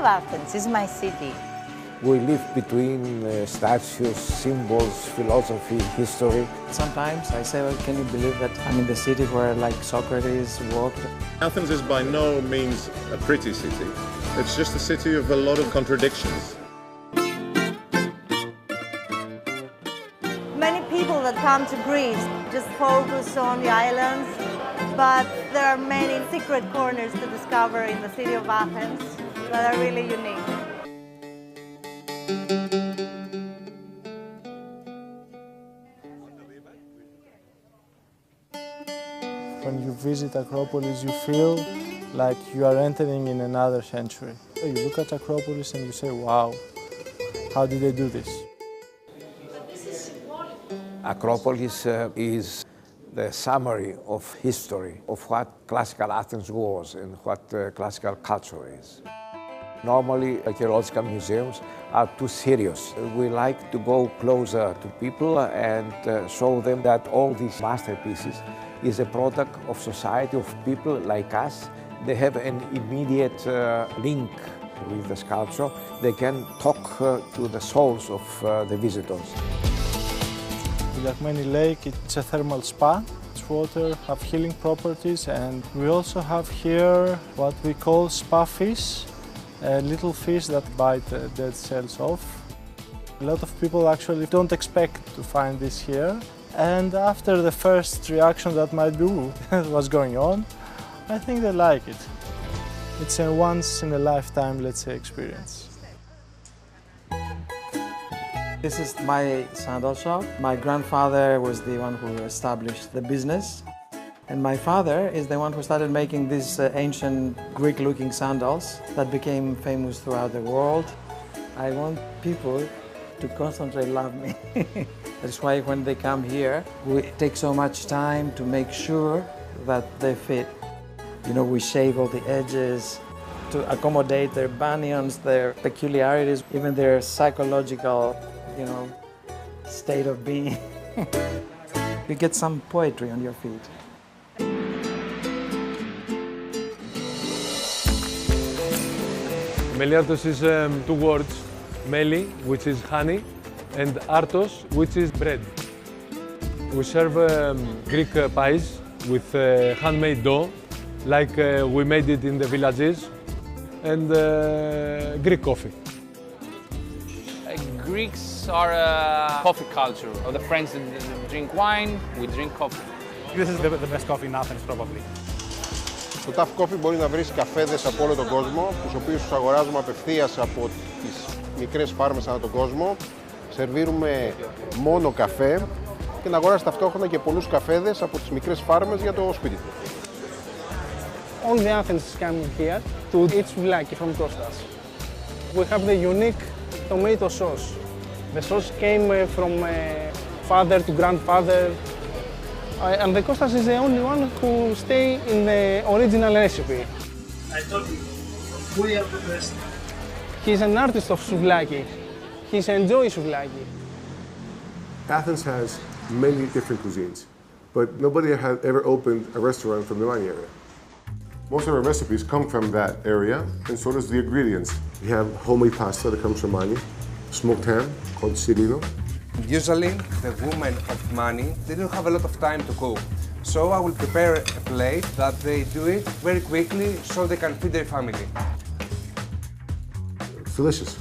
love Athens, it's my city. We live between statues, symbols, philosophy, history. Sometimes I say, well, can you believe that I'm in the city where like Socrates walked? Athens is by no means a pretty city. It's just a city of a lot of contradictions. Many people that come to Greece just focus on the islands, but there are many secret corners to discover in the city of Athens that are really unique. When you visit Acropolis, you feel like you are entering in another century. You look at Acropolis and you say, wow, how did they do this? Acropolis is the summary of history, of what classical Athens was and what classical culture is. Normally, archaeological museums are too serious. We like to go closer to people and show them that all these masterpieces is a product of society, of people like us. They have an immediate link with the sculpture. They can talk to the souls of the visitors. The Liachmeni Lake, it's a thermal spa. Its water have healing properties, and we also have here what we call spa fish, little fish that bite dead cells off. A lot of people actually don't expect to find this here. And after the first reaction that might be, what's going on, I think they like it. It's a once in a lifetime, let's say, experience. This is my sandal shop. My grandfather was the one who established the business. And my father is the one who started making these ancient Greek-looking sandals that became famous throughout the world. I want people to constantly love me. That's why when they come here, we take so much time to make sure that they fit. You know, we shave all the edges to accommodate their bunions, their peculiarities, even their psychological, you know, state of being. You get some poetry on your feet. Meliartos is two words, meli, which is honey, and artos, which is bread. We serve Greek pies with handmade dough, like we made it in the villages, and Greek coffee. Greeks are a coffee culture. The French drink wine, we drink coffee. This is the best coffee in Athens, probably. Στο Tough Coffee μπορεί να βρεις καφέδες από όλο τον κόσμο, τους οποίους τους αγοράζουμε απευθείας από τις μικρές φάρμες ανά τον κόσμο. Σερβίρουμε μόνο καφέ και να αγοράσεις ταυτόχρονα και πολλούς καφέδες από τις μικρές φάρμες για το σπίτι του. All the Athens come here to eat souvlaki from Kostas. We have the unique tomato sauce. The sauce came from father to grandfather. And the Kostas is the only one who stay in the original recipe. I told you, we are the best. He's an artist of souvlaki. He enjoys souvlaki. Athens has many different cuisines, but nobody had ever opened a restaurant from the Mani area. Most of our recipes come from that area, and so does the ingredients. We have homemade pasta that comes from Mani, smoked ham called Cirino. Usually, the women of Mani, they don't have a lot of time to cook. So I will prepare a plate that they do it very quickly so they can feed their family. It's delicious.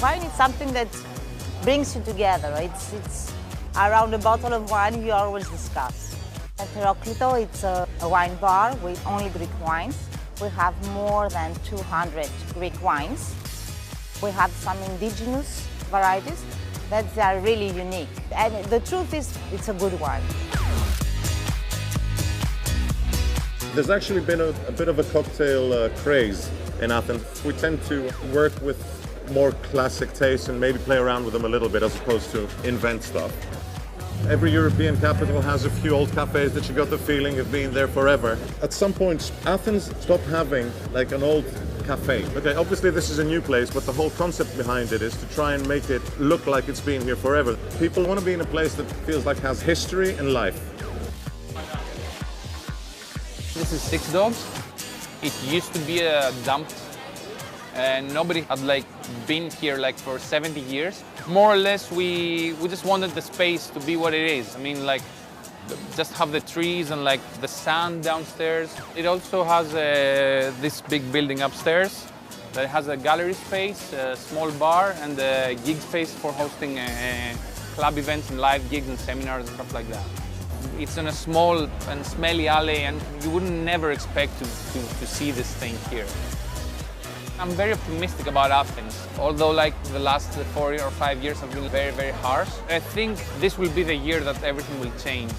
Wine is something that brings you together. It's around a bottle of wine you always discuss. At Heroklito, it's a wine bar with only Greek wines. We have more than 200 Greek wines. We have some indigenous varieties that are really unique. And the truth is, it's a good wine. There's actually been a bit of a cocktail craze in Athens. We tend to work with more classic tastes and maybe play around with them a little bit as opposed to invent stuff. Every European capital has a few old cafes that you got the feeling of being there forever. At some point, Athens stopped having like an old cafe. Okay, obviously this is a new place, but the whole concept behind it is to try and make it look like it's been here forever. People want to be in a place that feels like has history and life. This is Six Dogs. It used to be a dump and nobody had like been here like for 70 years. More or less, we just wanted the space to be what it is. I mean, like, just have the trees and like the sand downstairs. It also has this big building upstairs that has a gallery space, a small bar, and a gig space for hosting club events and live gigs and seminars and stuff like that. It's in a small and smelly alley, and you wouldn't never expect to see this thing here. I'm very optimistic about Athens, although like the last 4 or 5 years have been very, very harsh. I think this will be the year that everything will change.